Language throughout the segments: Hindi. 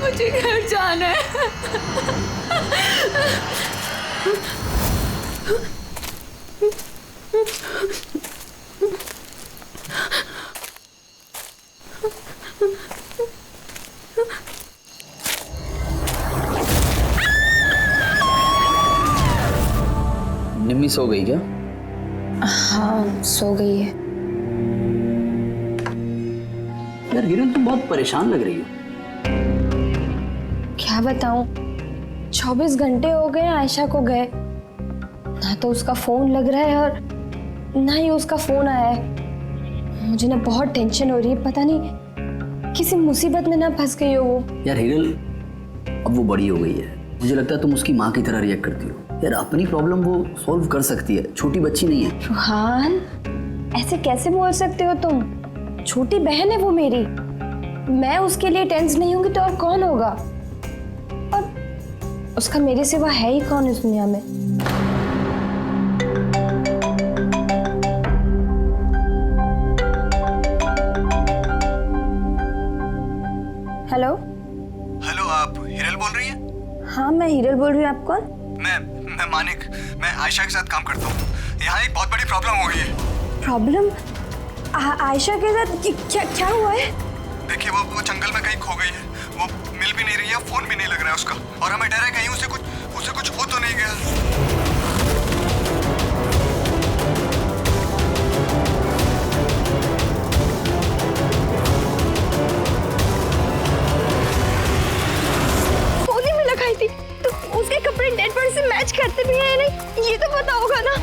मुझे घर जाना है। निम्मी सो गई क्या? हाँ सो गई है। यार हिरल तुम बहुत परेशान लग रही हो। क्या बताऊं, 24 घंटे हो गए आयशा को गए, ना तो उसका फोन लग रहा है और ना ही उसका फोन आया है। मुझे ना बहुत टेंशन हो रही है, पता नहीं किसी मुसीबत में ना फंस गई हो वो। यार हिरल अब वो बड़ी हो गई है, मुझे लगता है तुम उसकी माँ की तरह रिएक्ट करती हो। यार अपनी प्रॉब्लम वो सॉल्व कर सकती है, छोटी बच्ची नहीं है। रूहान ऐसे कैसे बोल सकते हो तुम? छोटी बहन है वो मेरी, मैं उसके लिए टेंस नहीं होंगी तो और कौन होगा? और उसका मेरे सिवा है ही कौन इस दुनिया में? हेलो हेलो, आप हिरल बोल रही हैं? हाँ मैं हिरल बोल रही हूँ। आप कौन? मैं मानिक, मैं आयशा के साथ काम करता हूँ। यहाँ एक बहुत बड़ी प्रॉब्लम हो गई है। प्रॉब्लम? आयशा के साथ क्या हुआ है? देखिए वो जंगल में कहीं खो गई है, वो मिल भी नहीं रही है, फोन भी नहीं लग रहा है उसका, और हमें डर है कहीं उसे कुछ हो तो नहीं गया। तो उसके कपड़े डेड बॉडी से मैच करते भी हैं नहीं, ये तो पता होगा ना।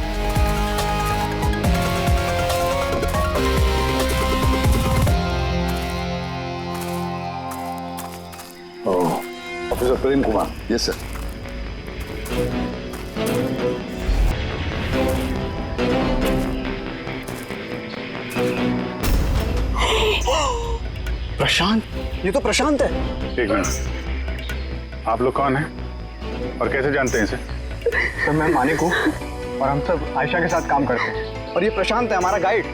Officer Prem Kumar. Yes sir. Prashant, ये तो प्रशांत है। एक मिनट, आप लोग कौन हैं और कैसे जानते हैं इसे? तो मैं मानिक हूँ और हम सब आयशा के साथ काम करते हैं, और ये प्रशांत है हमारा गाइड।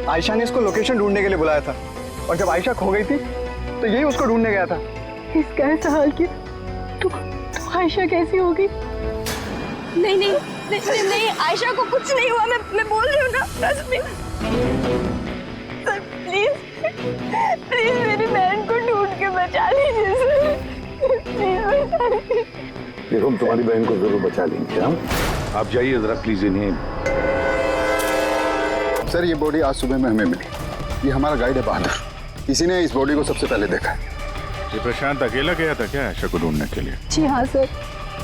आयशा ने इसको लोकेशन ढूंढने के लिए बुलाया था, और जब आयशा खो गई थी तो यही उसको ढूंढने गया था। इसका ऐसा हाल किया तो आयशा कैसी होगी? नहीं, आयशा को कुछ नहीं हुआ, मैं बोल रही हूँ ना। सर प्लीज मेरी बहन को ढूंढ के बचा लीजिए सर। देखो हम तुम्हारी बहन को जरूर बचा लेंगे। हम आप जाइए जरा प्लीज इन्हें। सर ये बॉडी आज सुबह में हमें मिली। ये हमारा गाइड है बहादुर, इसी ने इस बॉडी को सबसे पहले देखा। ये प्रशांत अकेला गया था क्या आयशा को ढूंढने के लिए? जी हाँ सर,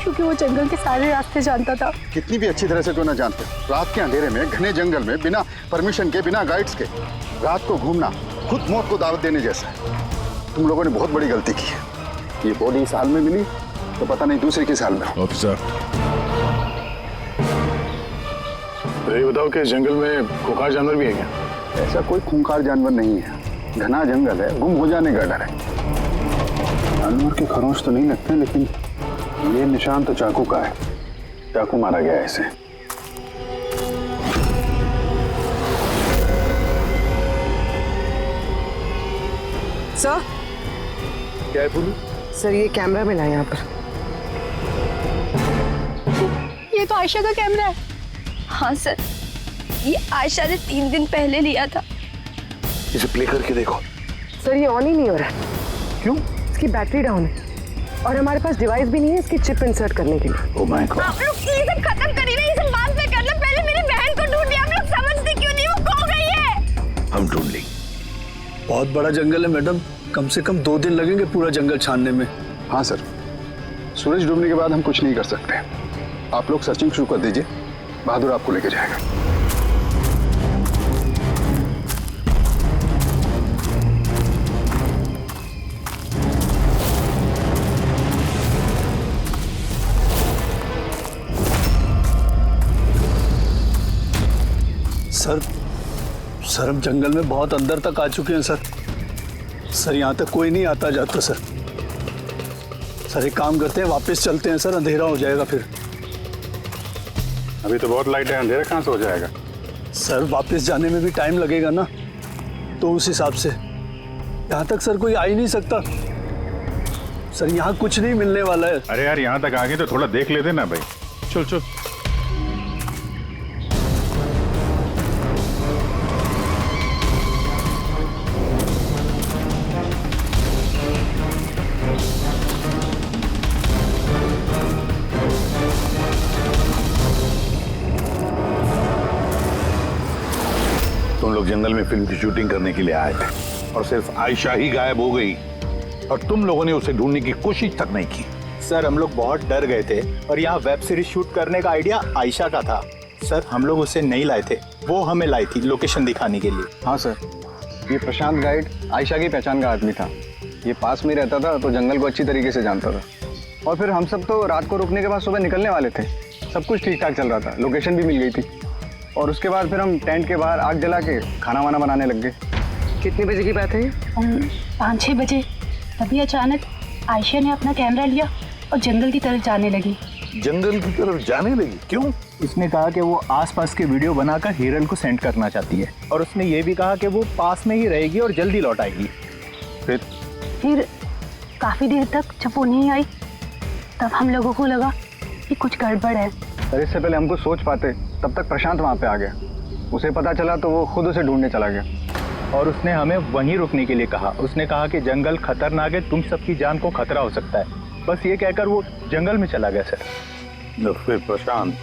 क्योंकि वो जंगल के सारे रास्ते जानता था। कितनी भी अच्छी तरह से क्यों ना जानते, रात के अंधेरे में घने जंगल में बिना परमिशन के, बिना गाइड्स के रात को घूमना खुद मौत को दावत देने जैसा है। तुम लोगों ने बहुत बड़ी गलती की है। ये बॉडी इस हाल में मिली तो पता नहीं दूसरे किस हाल में। ऑफिसर, ये बताओ कि जंगल में खूंखार जानवर भी है क्या? ऐसा कोई खूंखार जानवर नहीं है, घना जंगल है, गुम हो जाने का डर है। जानवर के खरोंच तो नहीं लगते, लेकिन ये निशान तो चाकू का है, चाकू मारा गया है इसे। सर, क्या है बोलू? सर ये कैमरा मिला है यहाँ पर। ये तो आयशा का कैमरा है। हाँ सर, ये आयशा ने 3 दिन पहले लिया था। इसे प्ले करके देखो। सर ये ऑन ही नहीं हो रहा। क्यों? इसकी बैटरी डाउन है और हमारे पास डिवाइस भी नहीं है इसकी चिप इंसर्ट करने के लिए। Oh my God. आप लोग ये सब खत्म करिए ना, ये सब बाद में करना, पहले मेरी बहन को ढूंढिए। आप लोग समझते क्यों नहीं, वो खो गई है। हम ढूंढ लेंगे। बहुत बड़ा जंगल है मैडम, कम से कम 2 दिन लगेंगे पूरा जंगल छानने में। हाँ सर, सूरज डूबने के बाद हम कुछ नहीं कर सकते। आप लोग सर्चिंग शुरू कर दीजिए, बहादुर आपको लेके जाएगा। सर हम जंगल में बहुत अंदर तक आ चुके हैं सर यहाँ तक कोई नहीं आता जाता सर एक काम करते हैं, वापस चलते हैं सर, अंधेरा हो जाएगा फिर। अभी तो बहुत लाइट है, अंधेरा कहाँ से हो जाएगा? सर वापस जाने में भी टाइम लगेगा ना। तो उस हिसाब से यहाँ तक सर कोई आ ही नहीं सकता। सर यहाँ कुछ नहीं मिलने वाला है। अरे यार यहाँ तक आ गए तो थोड़ा देख लेते ना भाई। चल चल। तुम लोग जंगल में फिल्म की शूटिंग करने के लिए आए थे और सिर्फ आयशा ही गायब हो गई और तुम लोगों ने उसे ढूंढने की कोशिश तक नहीं की। सर हम लोग बहुत डर गए थे और यहाँ वेब सीरीज शूट करने का आइडिया आयशा का था। सर हम लोग उसे नहीं लाए थे, वो हमें लाई थी लोकेशन दिखाने के लिए। हाँ सर, ये प्रशांत गाइड आयशा की पहचान का आदमी था। ये पास में रहता था तो जंगल को अच्छी तरीके से जानता था। और फिर हम सब तो रात को रुकने के बाद सुबह निकलने वाले थे। सब कुछ ठीक ठाक चल रहा था, लोकेशन भी मिल गई थी। और उसके बाद फिर हम टेंट के बाहर आग जला के खाना वाना बनाने लग गए। कितने बजे की बात है ये? 5-6 बजे। तभी अचानक आयशा ने अपना कैमरा लिया और जंगल की तरफ जाने लगी। जंगल की तरफ जाने लगी? क्यों? उसने कहा कि वो आसपास के वीडियो बनाकर हिरल को सेंड करना चाहती है और उसने ये भी कहा कि वो पास में ही रहेगी और जल्दी लौट आएगी। फिर काफी देर तक जब वो नहीं आई तब हम लोगों को लगा कि कुछ गड़बड़ है। और इससे पहले हमको सोच पाते तब तक प्रशांत वहाँ पे आ गया। उसे पता चला तो वो खुद उसे ढूंढने चला गया। और उसने हमें वहीं रुकने के लिए कहा। उसने कहा कि जंगल खतरनाक है, तुम सबकी जान को खतरा हो सकता है। बस ये कहकर वो जंगल में चला गया सर। तो फिर प्रशांत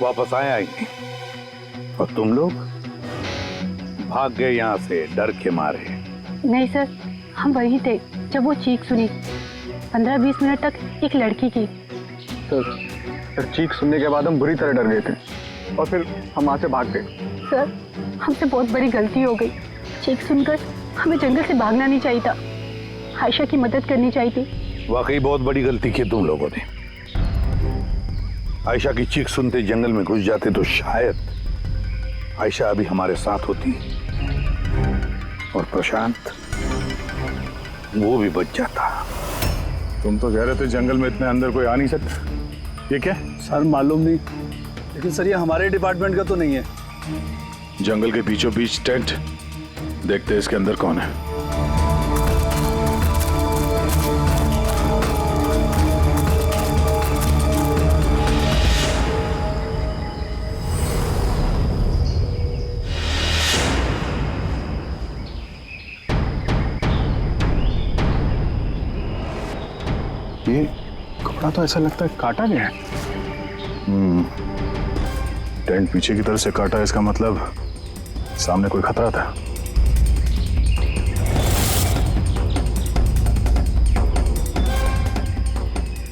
वापस आया ही नहीं और तुम लोग भाग गए यहाँ से डर के मारे। नहीं सर, हम वहीं थे जब वो चीख सुनी। 15-20 मिनट तक एक लड़की की। फिर चीख सुनने के बाद हम बुरी तरह डर गए थे और फिर हम वहाँ से भाग गए। सर हमसे बहुत बड़ी गलती हो गई। चीख सुनकर हमें जंगल से भागना नहीं चाहिए था, आयशा की मदद करनी चाहिए थी। वाकई बहुत बड़ी गलती की तुम लोगों ने। आयशा की चीख सुनते जंगल में घुस जाते तो शायद आयशा अभी हमारे साथ होती और प्रशांत वो भी बच जाता। तुम तो कह रहे थे जंगल में इतने अंदर कोई आ नहीं सकता। ये क्या? सर मालूम नहीं, लेकिन सर ये हमारे डिपार्टमेंट का तो नहीं है। जंगल के बीचों बीच टेंट, देखते हैं इसके अंदर कौन है। ये कपड़ा तो ऐसा लगता है काटा गया है। टेंट पीछे की तरफ से काटा, इसका मतलब सामने कोई खतरा था।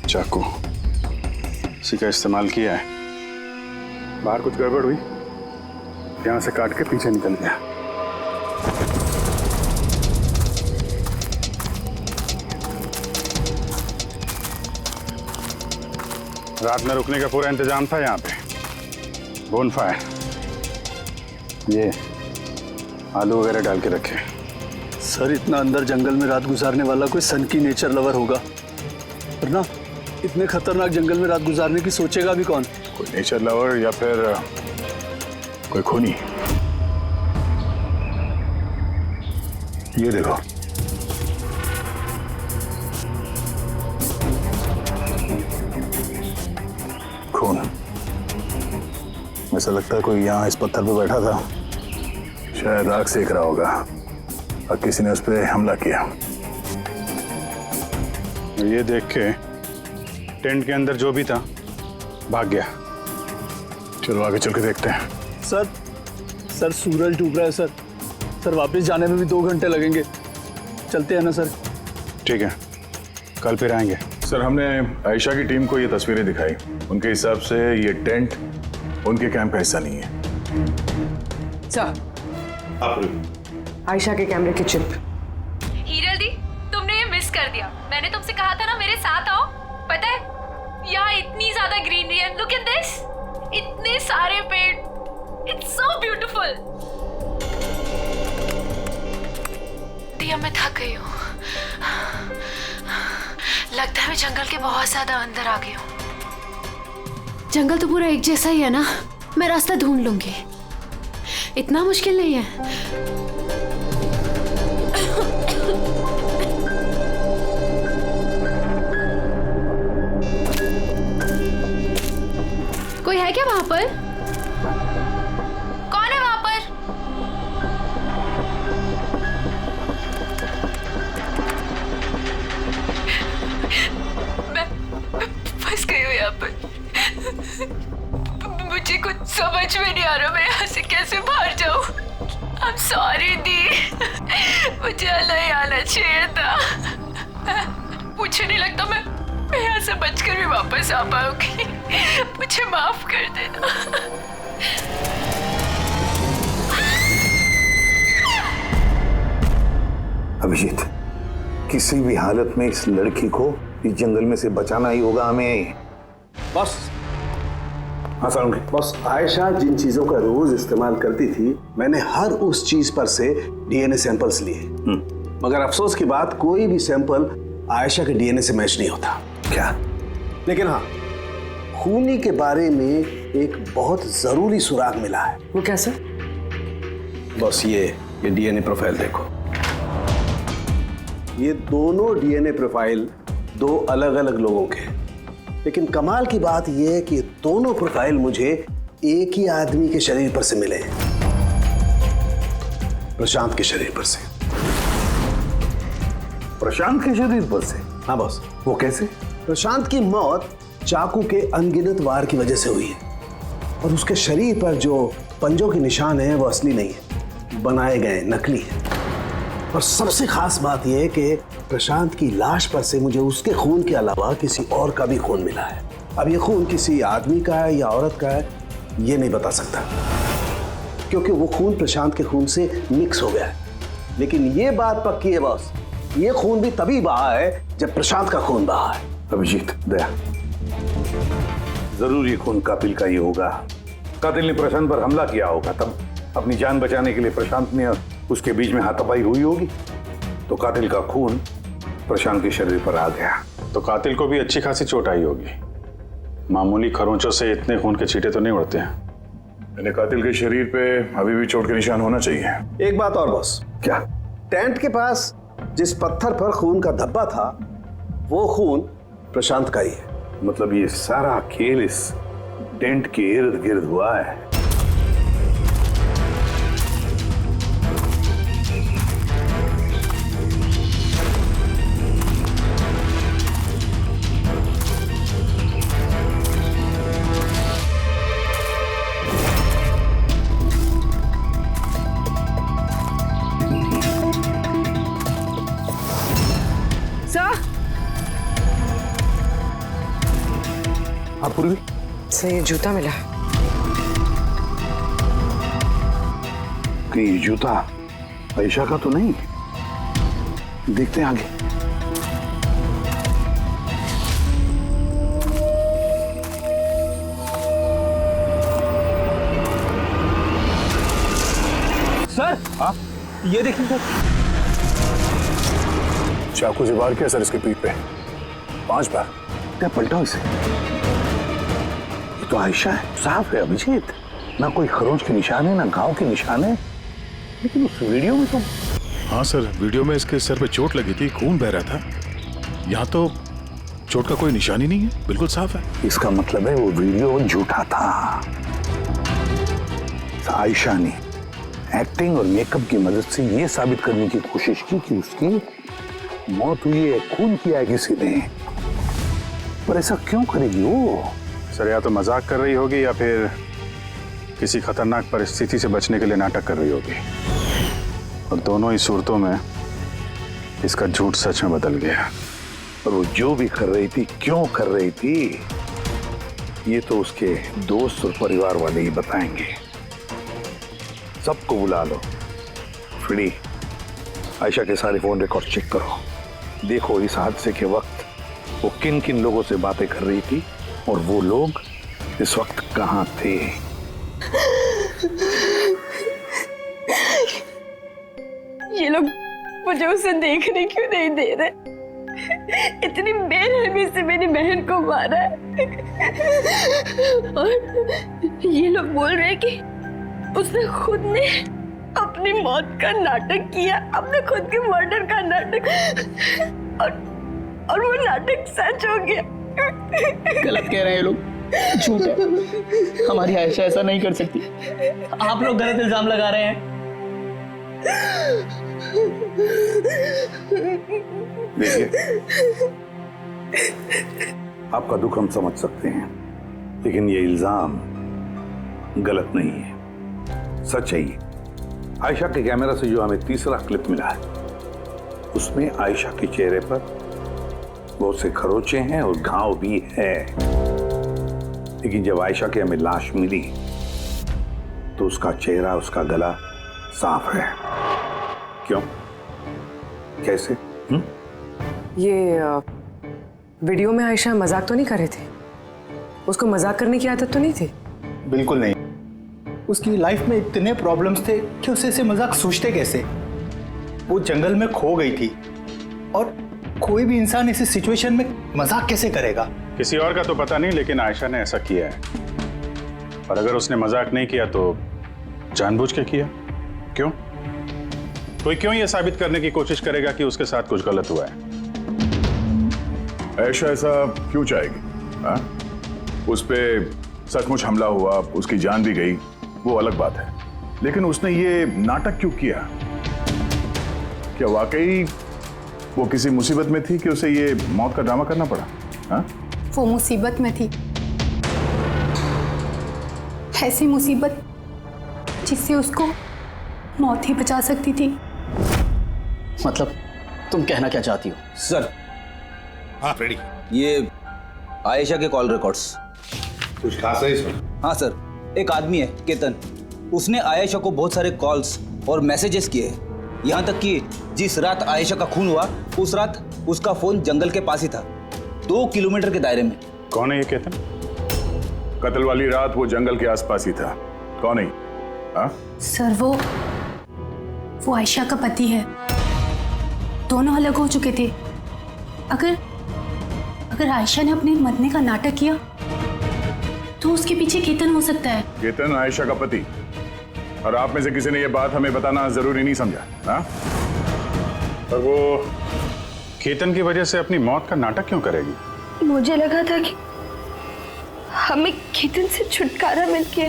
चाकू इसी का इस्तेमाल किया है। बाहर कुछ गड़बड़ हुई, यहां से काट के पीछे निकल गया। रात में रुकने का पूरा इंतजाम था यहाँ पे। बोनफायर, ये आलू वगैरह डाल के रखे। सर इतना अंदर जंगल में रात गुजारने वाला कोई सन की नेचर लवर होगा, वरना इतने खतरनाक जंगल में रात गुजारने की सोचेगा भी कौन? कोई नेचर लवर या फिर कोई खूनी। ये देखो, खून। ऐसा लगता है कोई यहाँ इस पत्थर पे बैठा था, शायद आग सेक रहा होगा और किसी ने उस पर हमला किया। ये देख के टेंट के अंदर जो भी था भाग गया। चलो आगे चल के देखते हैं। सर सूरज डूब रहा है सर। सर वापस जाने में भी 2 घंटे लगेंगे। चलते हैं ना सर? ठीक है, कल फिर आएंगे। सर हमने आयशा की टीम को ये तस्वीरें दिखाई। उनके हिसाब से ये टेंट उनके कैंप का हिस्सा नहीं है। सर आयशा के कैमरे की चिप। हीरल दी, तुमने ये मिस कर दिया। मैंने तुमसे कहा था ना मेरे साथ आओ। पता है यहाँ इतनी ज्यादा ग्रीनरी है। लुक एट दिस, इतने सारे पेड़। It's so beautiful. दिया मैं थक गई हूँ। लगता है मैं जंगल के बहुत ज्यादा अंदर आ गई हूँ। जंगल तो पूरा एक जैसा ही है ना। मैं रास्ता ढूंढ लूंगी, इतना मुश्किल नहीं है। मुझे नहीं आना चाहिए था। मुझे नहीं लगता मैं यहाँ से बचकर भी वापस आ पाऊंगी। मुझे माफ कर देना। अभिजीत, किसी भी हालत में इस लड़की को इस जंगल में से बचाना ही होगा हमें। बॉस, हाँ सर। बॉस, आयशा जिन चीजों का रोज इस्तेमाल करती थी, मैंने हर उस चीज पर से डीएनए सैंपल्स लिए, मगर अफसोस की बात, कोई भी सैंपल आयशा के डीएनए से मैच नहीं होता। क्या? लेकिन हाँ, खूनी के बारे में एक बहुत जरूरी सुराग मिला है। वो कैसे? बस ये डीएनए प्रोफाइल देखो। ये दोनों डीएनए प्रोफाइल दो अलग अलग लोगों के, लेकिन कमाल की बात यह है कि दोनों प्रोफाइल मुझे एक ही आदमी के शरीर पर से मिले हैं, प्रशांत के शरीर पर से। प्रशांत के शरीर पर से? हाँ बॉस। वो कैसे? प्रशांत की मौत चाकू के अनगिनत वार की वजह से हुई है, और उसके शरीर पर जो पंजों के निशान हैं वो असली नहीं है, बनाए गए, नकली है। और सबसे खास बात यह है कि प्रशांत की लाश पर से मुझे उसके खून के अलावा किसी और का भी खून मिला है। अब ये खून किसी आदमी का है या औरत का है, ये नहीं बता सकता, क्योंकि वो खून प्रशांत के खून से मिक्स हो गया है। लेकिन ये बात पक्की है बॉस, ये खून भी तभी बहा है जब प्रशांत का खून बहा है। अभिजीत, दया, जरूर ये खून कातिल का ही होगा। कातिल ने प्रशांत पर हमला किया होगा, तब अपनी जान बचाने के लिए प्रशांत ने उसके बीच में हाथापाई हुई होगी, तो कातिल का खून प्रशांत के शरीर पर आ गया। तो कातिल को भी अच्छी खासी चोट आई होगी। मामूली खरोंचों से इतने खून के छींटे तो नहीं उड़ते हैं। मैंने कातिल के शरीर पे अभी भी चोट के निशान होना चाहिए। एक बात और बॉस। क्या? टेंट के पास जिस पत्थर पर खून का धब्बा था, वो खून प्रशांत का ही है। मतलब ये सारा खेल इस टेंट के इर्द गिर्द हुआ है। पूर्वी से ये जूता मिला। कि ये जूता आयशा का तो नहीं? देखते हैं आगे। सर, हाँ, ये देखिए सर। चाकू से वार किया सर इसके पीठ पे 5 बार। क्या पलटाओ इसे? तो आयशा है, साफ है अभिजीत, ना कोई खरोंच के निशान है, ना घाव के निशान है। लेकिन उस वीडियो में तो... हाँ सर, वीडियो में इसके सर पे चोट लगी थी, खून बह रहा था। यहाँ तो चोट का कोई निशान ही नहीं है, बिल्कुल साफ है। इसका मतलब है वो वीडियो झूठा था। आयशा ने एक्टिंग और मेकअप की मदद से ये साबित करने की कोशिश की कि उसकी मौत हुई है, खून किया है किसी ने। पर ऐसा क्यों करेगी वो? सर, या तो मजाक कर रही होगी या फिर किसी खतरनाक परिस्थिति से बचने के लिए नाटक कर रही होगी। और दोनों ही सूरतों में इसका झूठ सच में बदल गया। और वो जो भी कर रही थी, क्यों कर रही थी, ये तो उसके दोस्त और परिवार वाले ही बताएंगे। सबको बुला लो। फ्री, आयशा के सारे फोन रिकॉर्ड चेक करो। देखो इस हादसे के वक्त वो किन किन लोगों से बातें कर रही थी और वो लोग इस वक्त कहाँ थे। ये लोग मुझे उसे देखने क्यों नहीं दे रहे? इतनी बेरहमी से मेरी बहन को मारा है। और ये लोग बोल रहे हैं कि उसने खुद ने अपनी मौत का नाटक किया, अपने खुद के मर्डर का नाटक, और वो नाटक सच हो गया। गलत कह रहे हैं ये लोग, झूठ है। हमारी आयशा ऐसा नहीं कर सकती। आप लोग गलत इल्जाम लगा रहे हैं। देखिए, आपका दुख हम समझ सकते हैं, लेकिन ये इल्जाम गलत नहीं है, सच है ये। आयशा के कैमरा से जो हमें तीसरा क्लिप मिला है, उसमें आयशा के चेहरे पर बहुत से खरोचे हैं और घाव भी है। लेकिन जब आयशा की हमें लाश मिली तो उसका चेहरा, उसका गला साफ है। क्यों? कैसे? ये वीडियो में आयशा मजाक तो नहीं कर रहे थे? उसको मजाक करने की आदत तो नहीं थी? बिल्कुल नहीं। उसकी लाइफ में इतने प्रॉब्लम्स थे कि उसे ऐसे मजाक सूझते कैसे। वो जंगल में खो गई थी और कोई भी इंसान ऐसी सिचुएशन में मजाक कैसे करेगा? किसी और का तो पता नहीं, लेकिन आयशा ने ऐसा किया है। और अगर उसने मजाक नहीं किया तो जानबूझ के किया। क्यों? कोई क्यों ये साबित करने की कोशिश करेगा कि उसके साथ कुछ गलत हुआ है? आयशा ऐसा क्यों चाहेगी? हाँ? उस पे सचमुच हमला हुआ, उसकी जान भी गई, वो अलग बात है। लेकिन उसने ये नाटक क्यों किया? क्या वाकई वो किसी मुसीबत में थी कि उसे ये मौत का ड्रामा करना पड़ा? हाँ? वो मुसीबत में थी, ऐसी मुसीबत जिससे उसको मौत ही बचा सकती थी। मतलब तुम कहना क्या चाहती हो? सर, हाँ रेडी। ये आयशा के कॉल रिकॉर्ड्स। कुछ खास है इसमें? हाँ सर, एक आदमी है केतन, उसने आयशा को बहुत सारे कॉल्स और मैसेजेस किए हैं। यहाँ तक कि जिस रात आयशा का खून हुआ उस रात उसका फोन जंगल के पास ही था, 2 किलोमीटर के दायरे में। कौन है ये केतन? कत्ल वाली रात वो जंगल के आसपास ही था। कौन है? हाँ? सर, वो आयशा का पति है। दोनों अलग हो चुके थे। अगर आयशा ने अपने मरने का नाटक किया तो उसके पीछे केतन हो सकता है। केतन आयशा का पति? और आप में से किसी ने ये बात हमें बताना जरूरी नहीं समझा? हाँ? और वो केतन की वजह से अपनी मौत का नाटक क्यों करेगी? मुझे लगा था कि हमें केतन से छुटकारा मिल गया,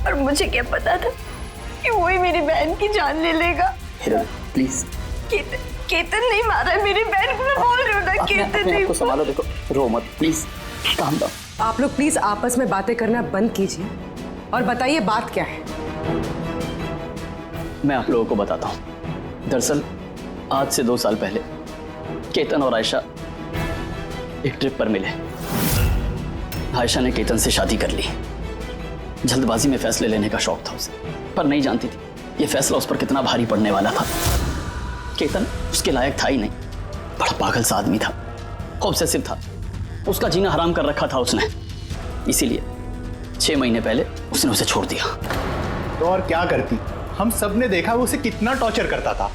और मुझे क्या पता था कि वही मेरी बहन की जान ले लेगा। प्लीज। केतन नहीं मारा है मेरी बहन को, मैं बोल रही हूँ ना, केतन नहीं। आपको संभालो, देखो, रो मत प्लीज, काम डाउन। आप लोग प्लीज आपस में बातें करना बंद कीजिए और बताइए बात क्या है। मैं आप लोगों को बताता हूँ। दरअसल आज से 2 साल पहले केतन और आयशा एक ट्रिप पर मिले। आयशा ने केतन से शादी कर ली। जल्दबाजी में फैसले लेने का शौक था उसे, पर नहीं जानती थी ये फैसला उस पर कितना भारी पड़ने वाला था। केतन उसके लायक था ही नहीं, बड़ा पागल सा आदमी था, ऑब्सेसिव था, उसका जीना हराम कर रखा था उसने। इसीलिए 6 महीने पहले उसने उसे छोड़ दिया। तो और क्या करती? हम सब ने देखा वो उसे कितना टॉर्चर करता था।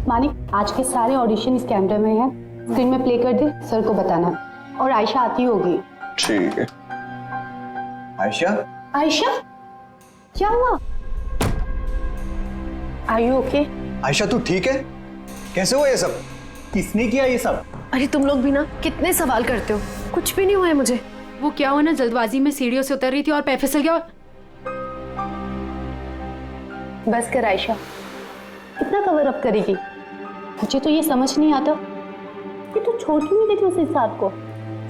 मानिक, आज के सारे ऑडिशन इस कैमरे में हैं, स्क्रीन में प्ले कर दे, सर को बताना। और आयशा आती होगी। ठीक है। आयशा? आयशा, क्या हुआ? Are you okay? आयशा तू ठीक है? कैसे हुआ ये सब? किसने किया ये सब? अरे तुम लोग भी ना कितने सवाल करते हो, कुछ भी नहीं हुआ है मुझे। वो क्या हुआ ना, जल्दबाजी में सीढ़ियों से उतर रही थी और पैर फिसल गया। बस कर आयशा, कितना कवर अप करेगी? मुझे तो ये समझ नहीं आता कि तू छोड़ क्यों नहीं देती उस इंसान को।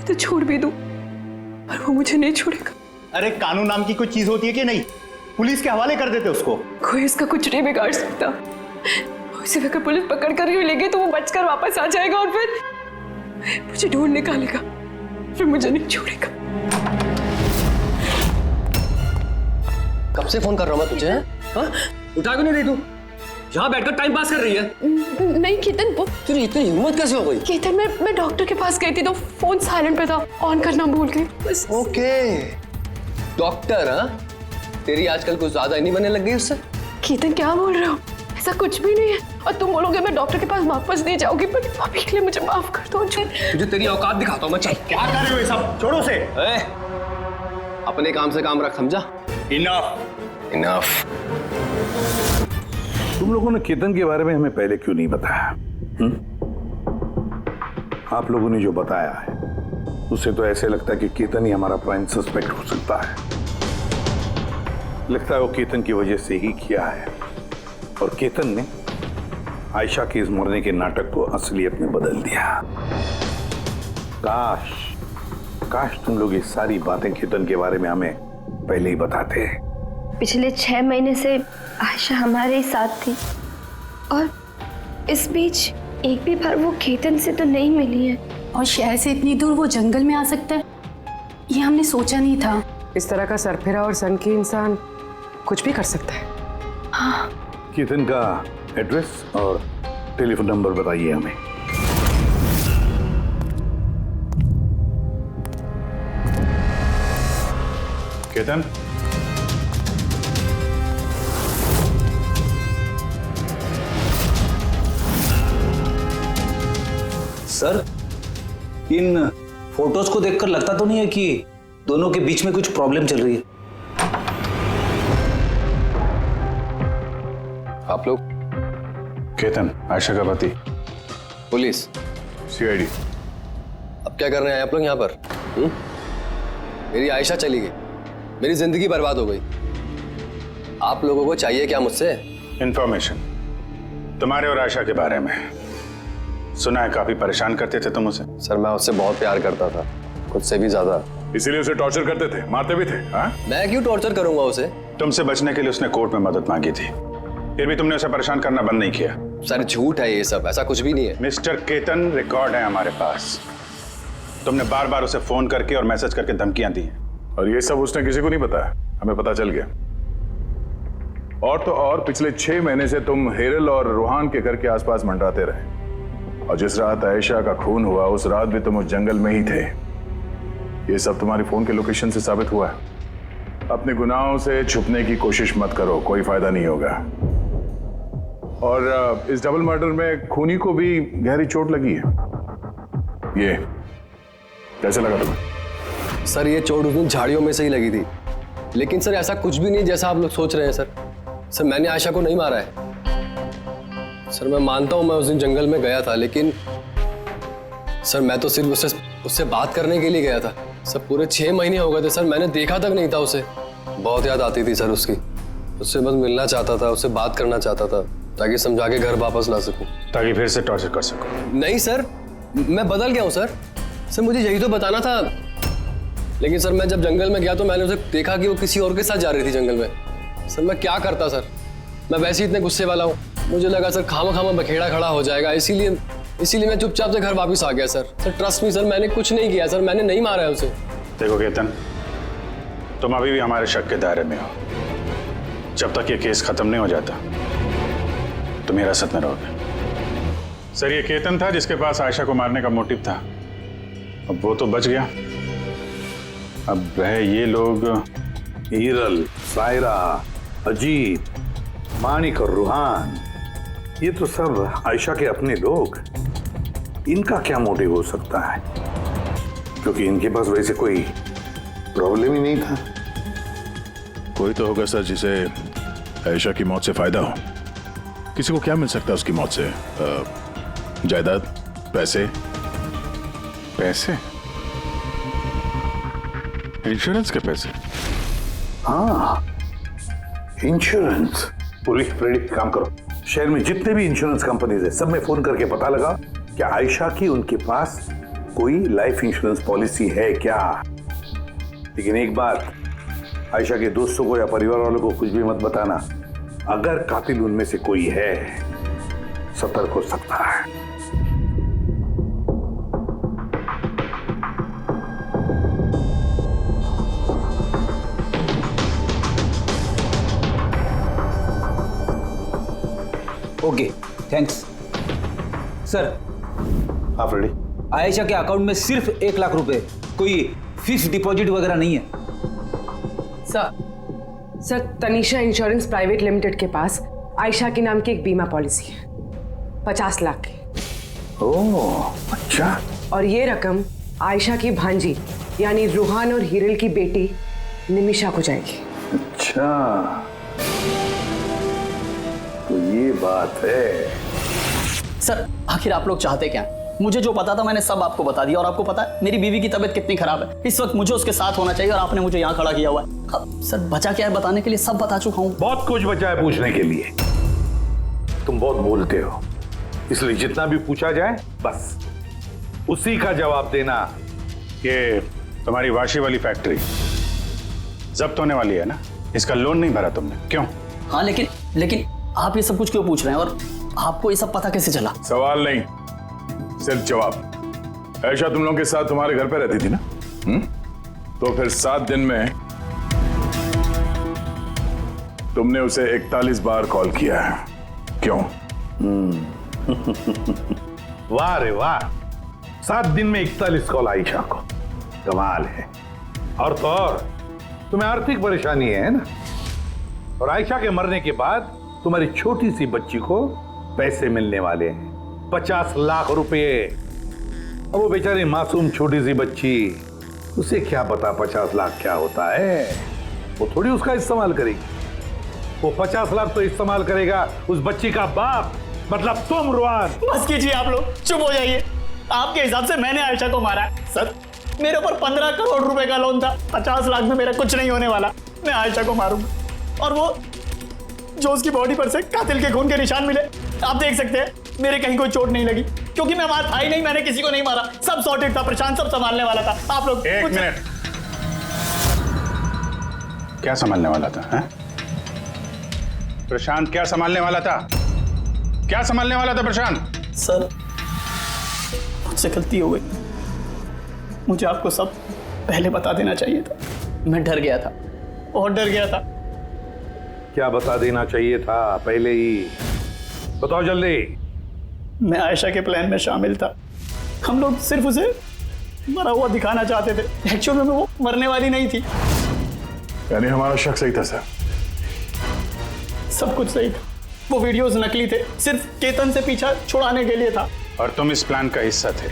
तो छोड़ भी दूं, पर वो मुझे नहीं छोड़ेगा। अरे कानून नाम की कोई चीज होती है कि नहीं? पुलिस के हवाले कर देते उसको। कोई इसका कुछ नहीं बिगाड़ सकता। उसे अगर पुलिस पकड़ कर ही लेगी तो वो बचकर वापस आ जाएगा और फिर मुझे ढूंढ निकालेगा, फिर मुझे नहीं छोड़ेगा। कब से फोन कर रहा हूँ मैं तुझे? हाँ? उठा क्यों नहीं रही तू? यहाँ बैठकर टाइम पास कर रही है। नहीं केतन, तुझे इतनी हिम्मत कैसे हो गई? केतन, मैं डॉक्टर के पास गई थी तो फोन साइलेंट पे था, ऑन करना भूल गई। Okay, doctor? हाँ, तेरी आजकल कुछ ज्यादा ही नहीं बनने लग गई उससे। केतन क्या बोल रहे हो? ऐसा कुछ भी नहीं है, और तुम बोलोगे मैं डॉक्टर के पास वापस नहीं जाऊंगी, पर अभी के लिए मुझे माफ कर दो। तुझे तेरी औकात दिखाता हूँ मैं। चल। क्या कर रहे हो ये सब? छोड़ो उसे। अपने काम से काम रख, समझा? इनफ। इनफ। तुम लोगों ने केतन के बारे में हमें पहले क्यों नहीं बताया? आप लोगों ने जो बताया है उससे तो ऐसे लगता है कि केतन ही हमारा प्राइम सस्पेक्ट हो सकता है। लगता है वो केतन की वजह से ही किया है, और केतन ने आयशा के इस मरने के नाटक को असलियत में बदल दिया। काश तुम लोग ये सारी बातें केतन के बारे में हमें पहले ही बताते। पिछले 6 महीने से आयशा हमारे ही साथ थी, और इस बीच एक भी बार वो केतन से तो नहीं मिली है। और शहर से इतनी दूर वो जंगल में आ सकता है, ये हमने सोचा नहीं था। इस तरह का सरफिरा और सन की इंसान कुछ भी कर सकता है। केतन का एड्रेस और टेलीफोन नंबर बताइए हमें। केतन, सर, इन फोटोज को देखकर लगता तो नहीं है कि दोनों के बीच में कुछ प्रॉब्लम चल रही है? आप लोग? केतन आयशा का पति। पुलिस। सीआईडी। अब क्या कर रहे हैं आप लोग यहाँ पर? मेरी आयशा चली गई, मेरी जिंदगी बर्बाद हो गई। आप लोगों को चाहिए क्या मुझसे? इंफॉर्मेशन तुम्हारे और आयशा के बारे में। सुना है काफी परेशान करते थे तुम उसे। सर मैं उससे बहुत प्यार करता था, खुद से भी ज्यादा। इसीलिए उसे टॉर्चर करते थे, मारते भी थे? हाँ? मैं क्यों टॉर्चर करूंगा उसे? तुमसे बचने के लिए उसने कोर्ट में मदद मांगी थी, फिर भी तुमने उसे परेशान करना बंद नहीं किया। सर झूठ है ये सब, ऐसा कुछ भी नहीं है। मिस्टर केतन, रिकॉर्ड है हमारे पास। तुमने बार बार उसे फोन करके और मैसेज करके धमकियां दी हैं। और ये सब उसने किसी को नहीं बताया, हमें पता चल गया। और तो और पिछले 6 महीने से तुम हेरल और रूहान के घर के आसपास मंडराते रहे, और जिस रात आयशा का खून हुआ उस रात भी तुम उस जंगल में ही थे। ये सब तुम्हारी फोन के लोकेशन से साबित हुआ है। अपने गुनाहों से छुपने की कोशिश मत करो, कोई फायदा नहीं होगा। और इस डबल मर्डर में खूनी को भी गहरी चोट लगी है। ये कैसे लगा तुम्हें? सर ये चोट उस दिन झाड़ियों में से ही लगी थी, लेकिन सर ऐसा कुछ भी नहीं जैसा आप लोग सोच रहे हैं। सर मैंने आयशा को नहीं मारा है। सर मैं मानता हूं मैं उस दिन जंगल में गया था, लेकिन सर मैं तो सिर्फ उससे बात करने के लिए गया था। सर पूरे 6 महीने हो गए थे सर, मैंने देखा तक नहीं था उसे। बहुत याद आती थी सर उसकी। उससे बस मिलना चाहता था, उससे बात करना चाहता था, ताकि समझा के घर वापस ला सकूं, ताकि फिर से टॉर्चर कर सको। नहीं सर, मैं बदल गया हूं सर। सर मुझे यही तो बताना था। लेकिन सर मैं जब जंगल में गया तो मैंने उसे देखा कि वो किसी और के साथ जा रही थी जंगल में। सर मैं क्या करता सर, मैं वैसे ही इतने गुस्से वाला हूँ। मुझे लगा सर खामा बखेड़ा खड़ा हो जाएगा, इसीलिए मैं चुपचाप से घर वापस आ गया sir. Sir trust me sir, मैंने कुछ नहीं किया सर, मैंने नहीं मारा है उसे। देखो केतन, तुम अभी भी हमारे शक के दायरे में हो। जब तक ये केस खत्म नहीं हो जाता तुम हिरासत में रहोगे। सर ये केतन था जिसके पास आयशा को मारने का मोटिव था। अब वो तो बच गया, अब रहे ये लोग। हीरल, सायरा, अजीत, मानिक और रूहान, ये तो सब आयशा के अपने लोग। इनका क्या मोटिव हो सकता है? क्योंकि इनके पास वैसे कोई प्रॉब्लम ही नहीं था। कोई तो होगा सर जिसे आयशा की मौत से फायदा हो। किसी को क्या मिल सकता है उसकी मौत से? जायदाद, पैसे? पैसे? इंश्योरेंस के पैसे? हाँ, इंश्योरेंस। पूरी प्रेडिक्ट काम करो, शहर में जितने भी इंश्योरेंस कंपनीज है सब में फोन करके पता लगा कि आयशा की उनके पास कोई लाइफ इंश्योरेंस पॉलिसी है क्या। लेकिन एक बात, आयशा के दोस्तों को या परिवार वालों को कुछ भी मत बताना। अगर कातिल उनमें से कोई है, सतर्क हो सकता है। Okay, thanks sir. आप रेडी? आयशा के अकाउंट में सिर्फ 1 लाख रुपए, कोई फिक्स डिपॉजिट वगैरह नहीं है। Sir Tanisha insurance private limited के पास आयशा के नाम की एक बीमा पॉलिसी है 50 लाख की। ओह अच्छा। और ये रकम आयशा की भांजी यानी रूहान और हीरल की बेटी निमिषा को जाएगी। अच्छा, तो ये बात है। सर आखिर आप लोग चाहते क्या? मुझे जो पता था मैंने सब आपको बता दिया, और आपको पता है मेरी बीवी की तबीयत कितनी खराब है। इस वक्त मुझे उसके साथ होना चाहिए और आपने मुझे यहाँ खड़ा किया हुआ है। अब सर बचा क्या है बताने के लिए? सब बता चुका हूँ। बहुत कुछ बचा है पूछने के लिए। तुम बहुत बोलते हो, इसलिए जितना भी पूछा जाए बस उसी का जवाब देना। ये तुम्हारी वाशी वाली फैक्ट्री जब्त होने वाली है ना? इसका लोन नहीं भरा तुमने, क्यों? हाँ लेकिन आप ये सब कुछ क्यों पूछ रहे हैं? और आपको ये सब पता कैसे चला? सवाल नहीं, सिर्फ जवाब। आयशा तुम लोगों के साथ तुम्हारे घर पे रहती थी ना? तो फिर 7 दिन में तुमने उसे 41 बार कॉल किया है, क्यों? वाह रे वाह, 7 दिन में 41 कॉल आयशा को, कमाल है। और तो और तुम्हें आर्थिक परेशानी है ना, और आयशा के मरने के बाद तुम्हारी छोटी सी बच्ची को पैसे मिलने वाले हैं, 50 लाख रुपए। अब वो बेचारी मासूम छोटी सी बच्ची, उसे क्या पता 50 लाख क्या होता है? वो थोड़ी उसका इस्तेमाल करेगी। वो 50 लाख तो इस्तेमाल करेगा उस बच्ची का बाप, मतलब तुम रुआन। बस कीजिए आप लोग, चुप हो जाइए। आपके हिसाब से मैंने आयशा को मारा है? सर, मेरे ऊपर 15 करोड़ रुपए का लोन था, 50 लाख में मेरा कुछ नहीं होने वाला। मैं आयशा को मारूंगा। और वो जो उसकी बॉडी पर से कातिल के खून के निशान मिले, आप देख सकते हैं, मेरे कहीं कोई चोट नहीं लगी, क्योंकि मैं वहां था ही नहीं, मैंने किसी को नहीं मारा, सब सॉर्टेड था, प्रशांत सब संभालने वाला था। आप लोग एक मिनट, क्या संभालने वाला था? है? प्रशांत क्या संभालने वाला था? क्या संभालने वाला था प्रशांत? सर, मुझसे गलती हो गई, मुझे आपको सब पहले बता देना चाहिए था। मैं डर गया था, बहुत डर गया था। क्या बता देना चाहिए था पहले ही? बताओ जल्दी। मैं आयशा के प्लान में शामिल था। हम लोग सिर्फ उसे मरा हुआ दिखाना चाहते थे, एक्चुअल में वो मरने वाली नहीं थी। यानी हमारा शक सही था सर? सब कुछ सही था, वो वीडियोस नकली थे, सिर्फ केतन से पीछा छुड़ाने के लिए था। और तुम इस प्लान का हिस्सा थे?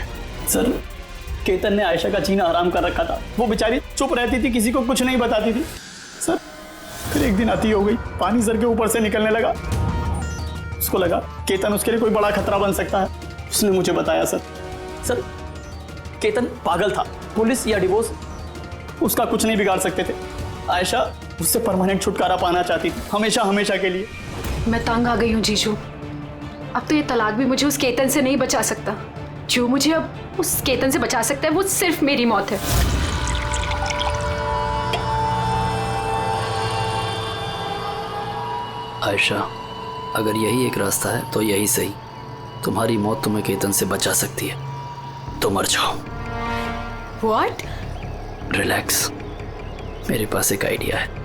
सर, केतन ने आयशा का जीना आराम कर रखा था, वो बेचारी चुप रहती थी, किसी को कुछ नहीं बताती थी। सर, फिर एक दिन अति हो गई, पानी सर के ऊपर से निकलने लगा। उसको लगा केतन उसके लिए कोई बड़ा खतरा बन सकता है, उसने मुझे बताया। सर, केतन पागल था, पुलिस या डिवोर्स उसका कुछ नहीं बिगाड़ सकते थे। आयशा उससे परमानेंट छुटकारा पाना चाहती थी, हमेशा हमेशा के लिए। मैं तंग आ गई हूँ जीजू, अब तो ये तलाक भी मुझे उस केतन से नहीं बचा सकता। जो मुझे अब उस केतन से बचा सकता है वो सिर्फ मेरी मौत है। आयशा, अगर यही एक रास्ता है तो यही सही। तुम्हारी मौत तुम्हें केतन से बचा सकती है, तो मर जाओ। What? रिलैक्स, मेरे पास एक आइडिया है।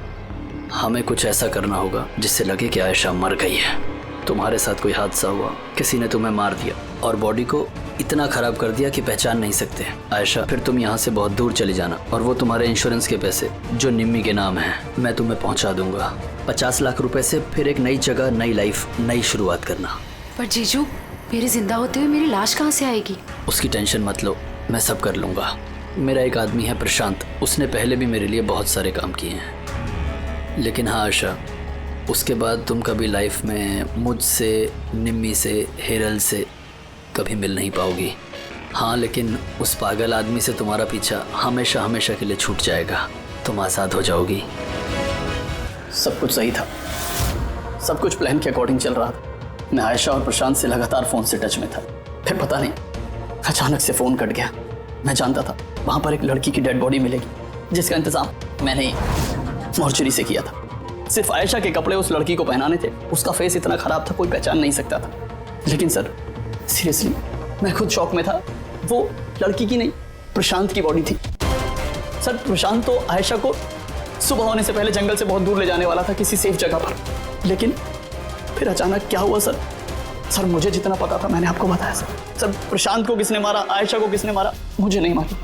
हमें कुछ ऐसा करना होगा जिससे लगे कि आयशा मर गई है। तुम्हारे साथ कोई हादसा हुआ, किसी ने तुम्हें मार दिया और बॉडी को इतना खराब कर दिया कि पहचान नहीं सकते। आयशा, फिर तुम यहाँ से बहुत दूर चली जाना और वो तुम्हारे इंश्योरेंस के पैसे जो निम्मी के नाम हैं मैं तुम्हें पहुँचा दूंगा। 50 लाख रुपए से फिर एक नई जगह, नई लाइफ, नई शुरुआत करना। पर जीजू, मेरे जिंदा होते हुए मेरी लाश कहाँ से आएगी? उसकी टेंशन मत लो, मैं सब कर लूँगा। मेरा एक आदमी है प्रशांत, उसने पहले भी मेरे लिए बहुत सारे काम किए हैं। लेकिन हाँ आशा, उसके बाद तुम कभी लाइफ में मुझसे, निम्मी से, हेरल से कभी मिल नहीं पाओगी। हाँ, लेकिन उस पागल आदमी से तुम्हारा पीछा हमेशा हमेशा के लिए छूट जाएगा, तुम आज़ाद हो जाओगी। सब कुछ सही था, सब कुछ प्लान के अकॉर्डिंग चल रहा था। मैं आयशा और प्रशांत से लगातार फ़ोन से टच में था, फिर पता नहीं अचानक से फ़ोन कट गया। मैं जानता था वहाँ पर एक लड़की की डेड बॉडी मिलेगी, जिसका इंतज़ाम मैंने मॉर्चरी से किया था। सिर्फ आयशा के कपड़े उस लड़की को पहनाने थे, उसका फेस इतना ख़राब था कोई पहचान नहीं सकता था। लेकिन सर, सीरियसली मैं खुद शॉक में था। वो लड़की की नहीं, प्रशांत की बॉडी थी। सर, प्रशांत तो आयशा को सुबह होने से पहले जंगल से बहुत दूर ले जाने वाला था, किसी सेफ जगह पर। लेकिन फिर अचानक क्या हुआ सर? सर, मुझे जितना पता था मैंने आपको बताया सर। सर, प्रशांत को किसने मारा, आयशा को किसने मारा, मुझे नहीं मालूम।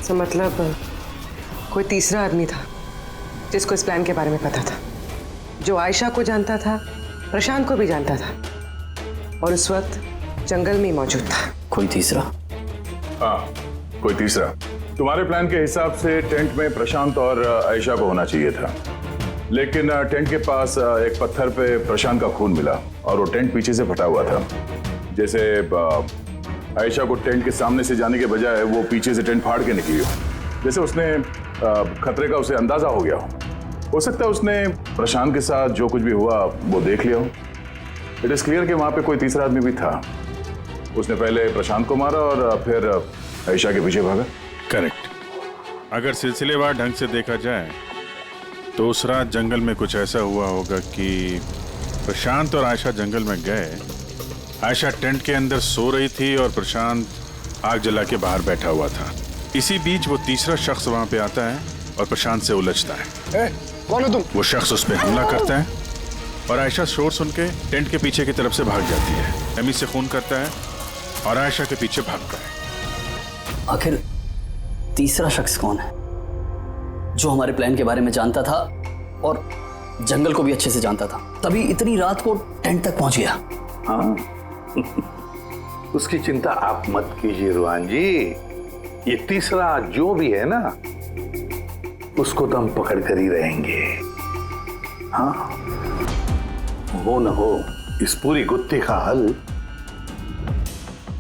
तो मतलब कोई तीसरा आदमी था जिसको इस प्लान के बारे में पता था, जो आयशा को जानता था, प्रशांत को भी जानता था, और उस वक्त जंगल में ही मौजूद था। कोई तीसरा? हाँ, कोई तीसरा। तुम्हारे प्लान के हिसाब से टेंट में प्रशांत और आयशा को होना चाहिए था, लेकिन टेंट के पास एक पत्थर पे प्रशांत का खून मिला और वो टेंट पीछे से फटा हुआ था। जैसे आयशा को टेंट के सामने से जाने के बजाय वो पीछे से टेंट फाड़ के निकली हो, जैसे उसने खतरे का उसे अंदाजा हो गया हो सकता है उसने प्रशांत के साथ जो कुछ भी हुआ वो देख लिया हो। इट इज क्लियर कि वहां पे कोई तीसरा आदमी भी था। उसने पहले प्रशांत को मारा और फिर आयशा के पीछे भागा। करेक्ट। अगर सिलसिलेवार ढंग से देखा जाए तो उस रात जंगल में कुछ ऐसा हुआ होगा कि प्रशांत और आयशा जंगल में गए। आयशा टेंट के अंदर सो रही थी और प्रशांत आग जला के बाहर बैठा हुआ था। इसी बीच वो तीसरा शख्स वहां पे आता है और प्रशांत से उलझता है। कौन हो तुम? वो शख्स उस पर हमला करता है और आयशा शोर सुन के टेंट के पीछे की तरफ से भाग जाती है। एमी से खून करता है और आयशा के पीछे भागता है। आखिर तीसरा शख्स कौन है जो हमारे प्लान के बारे में जानता था और जंगल को भी अच्छे से जानता था, तभी इतनी रात को टेंट तक पहुंच गया? हाँ उसकी चिंता आप मत कीजिए रुहान जी। ये तीसरा जो भी है ना, उसको तो हम पकड़ कर ही रहेंगे। हाँ हो न हो इस पूरी गुत्थी का हल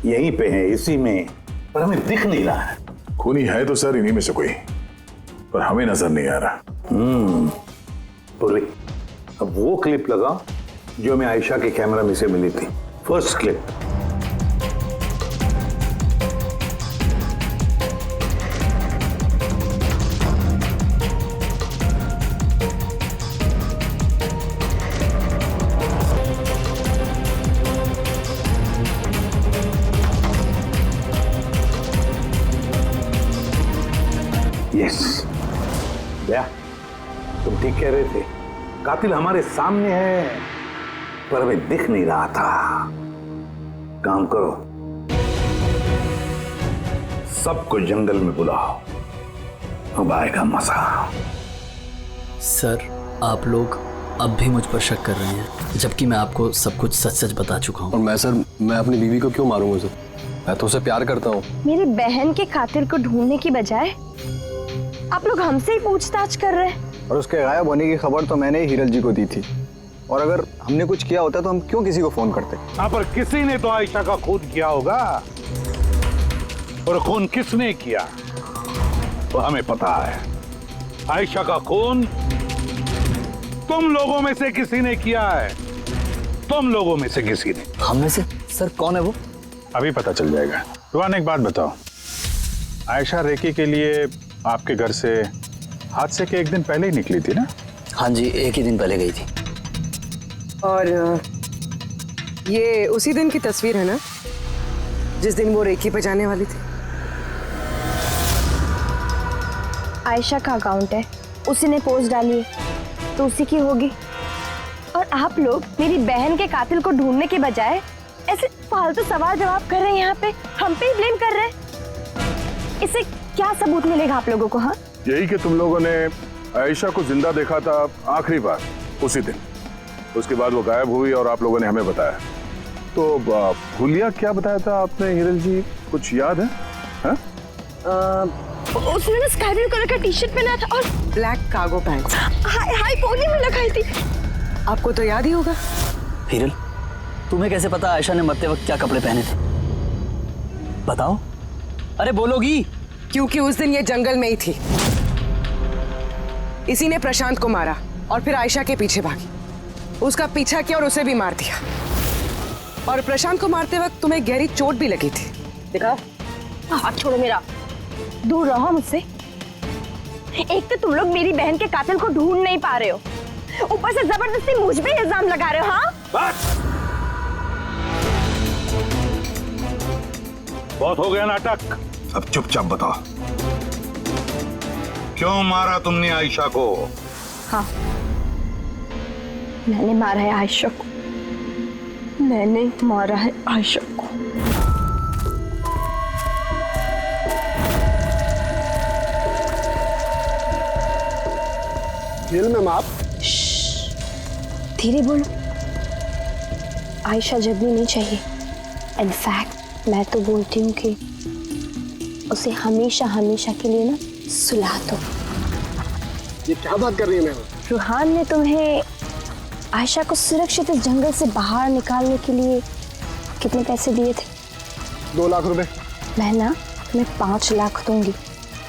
यहीं पे है, इसी में, पर हमें दिख नहीं रहा है। खूनी है तो सर इन्हीं में से कोई, पर हमें नजर नहीं आ रहा। पूर्वी, अब वो क्लिप लगा जो हमें आयशा के कैमरा में से मिली थी, फर्स्ट क्लिप। यस भैया, तुम ठीक कह रहे थे, कातिल हमारे सामने है पर हमें दिख नहीं रहा था। काम करो, सबको जंगल में बुलाओ, अब आएगा मजा। सर आप लोग अब भी मुझ पर शक कर रहे हैं, जबकि मैं आपको सब कुछ सच सच बता चुका हूँ। और मैं सर, मैं अपनी बीवी को क्यों मारूंगा सर? मैं तो उसे प्यार करता हूँ। मेरी बहन के कातिल को ढूंढने की बजाय आप लोग हमसे ही पूछताछ कर रहे हैं। और उसके गायब होने की खबर तो मैंने ही हिरल जी को दी थी, और अगर हमने कुछ किया होता तो हम क्यों किसी को फोन करते? हाँ, पर किसी ने तो आयशा का खून किया होगा, और खून किसने किया वो हमें पता है। आयशा का खून तुम लोगों में से किसी ने किया है, तुम लोगों में से किसी ने। हम में से? सर कौन है वो? अभी पता चल जाएगा। रुहान एक बात बताओ, आयशा रेकी के लिए आपके घर से हादसे के एक दिन पहले ही निकली थी ना? हाँ जी, एक ही दिन पहले गई थी। और ये उसी दिन की तस्वीर है ना जिस दिन वो रेकी पे जाने वाली थी? आयशा का अकाउंट है, उसी ने पोस्ट डाली है तो उसी की होगी। और आप लोग मेरी बहन के कातिल को ढूंढने के बजाय ऐसे फालतू सवाल जवाब कर रहे हैं, यहाँ पे हम पे ही ब्लेम कर रहे हैं। इससे क्या सबूत मिलेगा आप लोगों को? हाँ, यही कि तुम लोगों ने आयशा को जिंदा देखा था आखिरी बार उसी दिन, उसके बाद वो गायब हुई और आप लोगों ने हमें बताया। तो भूलिया क्या बताया था आपने हिरल जी, कुछ याद है? हा? उसने ना स्काई ब्लू कलर का टी शर्ट पहना था और black cargo pant high pony में लगाई थी। आपको तो याद ही होगा। हिरल, तुम्हें कैसे पता आयशा ने मरते वक्त क्या कपड़े पहने थे? बताओ, अरे बोलोगी? क्योंकि उस दिन ये जंगल में ही थी। इसी ने प्रशांत को मारा और फिर आयशा के पीछे भागी, उसका पीछा किया और उसे भी मार दिया। और प्रशांत को मारते वक्त तुम्हें गहरी चोट भी लगी थी, देखा? हाथ छोड़ो मेरा, दूर रहो मुझसे। एक तो तुम लोग मेरी बहन के कातिल को ढूंढ नहीं पा रहे हो, ऊपर से जबरदस्ती मुझ पे इल्जाम लगा रहे हो। हाँ बस, बहुत हो गया नाटक। अब चुपचाप बताओ, क्यों मारा तुमने आयशा को? हाँ, मैंने मारा है आयशा को, मैंने मारा है आयशा को। जेल में आप धीरे बोलो, आयशा जगनी नहीं चाहिए। इनफैक्ट मैं तो बोलती हूँ कि उसे हमेशा हमेशा के लिए ना सुला दो। ये क्या बात कर रही है मैम? रूहान ने तुम्हें आयशा को सुरक्षित इस जंगल से बाहर निकालने के लिए कितने पैसे दिए थे? 2 लाख रुपए। मैं ना तुम्हें 5 लाख दूंगी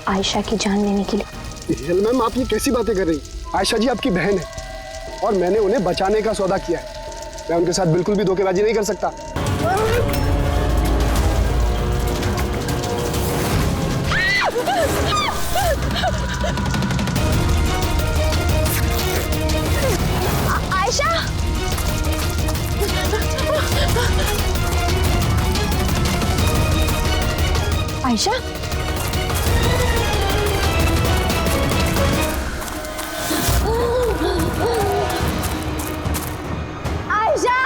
आयशा की जान लेने के लिए। हिरल मैम, आप ये कैसी बातें कर रही हैं? आयशा जी आपकी बहन है और मैंने उन्हें बचाने का सौदा किया है। मैं उनके साथ बिल्कुल भी धोखेबाजी नहीं कर सकता। आयशा, आयशा, आयशा,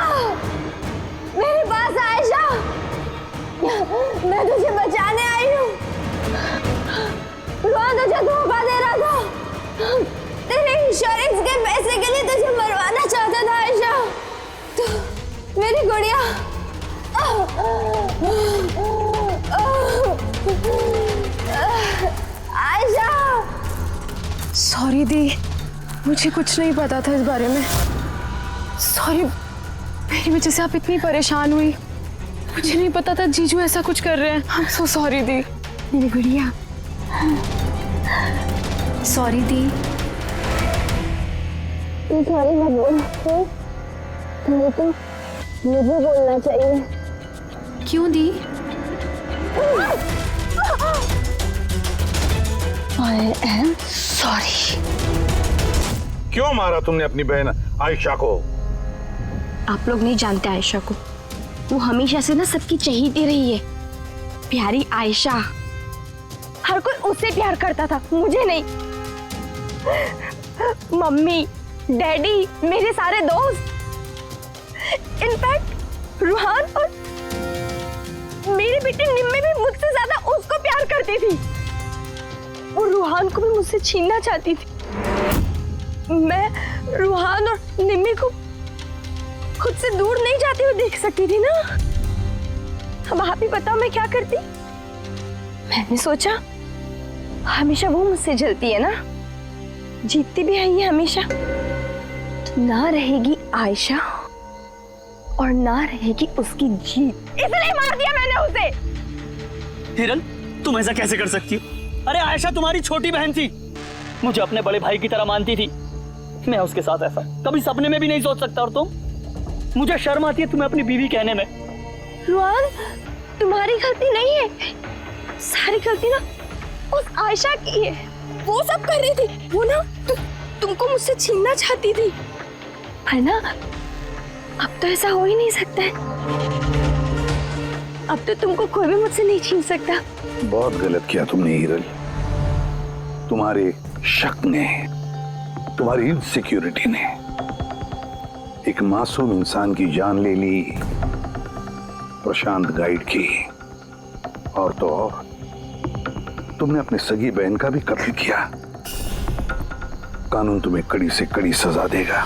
मेरे पास आयशा, मैं तुझे बचाने आई हूँ। रुहान तुझे धोखा दे रहा था, तेरे इंश्योरेंस के पैसे के लिए तुझे मरवाना चाहता था आयशा। तो मेरी गुड़िया, आयशा। सॉरी दी, मुझे कुछ नहीं पता था इस बारे में। सॉरी, मेरी वजह से आप इतनी परेशान हुई। मुझे नहीं पता था जीजू ऐसा कुछ कर रहे हैं। आई एम सो सॉरी दी। मेरी गुड़िया, सॉरी दी। तू सॉरी मत बोल, नहीं तो मुझे बोलना चाहिए। क्यों दी? I am sorry। क्यों मारा तुमने अपनी बहन आयशा को? आप लोग नहीं जानते आयशा को, वो हमेशा से ना सबकी चहेती रही है। प्यारी आयशा, हर कोई उससे प्यार करता था, मुझे नहीं। मम्मी, डैडी, मेरे सारे दोस्त, इनफैक्ट रुहान और मेरी बेटी निम्मी भी मुझसे ज्यादा उसको प्यार करती थी। वो रुहान को भी मुझसे छीनना चाहती थी। मैं रुहान और निम्मी को खुद से दूर नहीं जाते हुए देख सकती थी ना। अब आप ही बताओ मैं क्या करती। मैंने सोचा हमेशा वो मुझसे जलती है ना, जीतती भी है ये हमेशा, तो ना रहेगी आयशा और ना रहेगी उसकी जीत, इसलिए मार दिया मैंने उसे। हिरन, तुम ऐसा कैसे कर सकती हो? अरे आयशा तुम्हारी छोटी बहन थी, मुझे अपने बड़े भाई की तरह मानती थी। मैं उसके साथ ऐसा कभी सपने में भी नहीं सोच सकता। और तुम, मुझे शर्म आती है तुम्हें अपनी बीवी कहने में। रुहान, तुम्हारी गलती नहीं है, सारी गलती ना उस आयशा की है। वो सब कर रही थी, वो ना तुमको मुझसे छीनना चाहती थी, है ना? अब तो ऐसा हो ही नहीं सकता है। अब तो तुमको कोई भी मुझसे नहीं छीन सकता। बहुत गलत किया तुमने हिरल। तुम्हारे शक ने, तुम्हारी इनसिक्योरिटी ने एक मासूम इंसान की जान ले ली, प्रशांत गाइड की। और तो और तुमने अपनी सगी बहन का भी कत्ल किया। कानून तुम्हें कड़ी से कड़ी सजा देगा।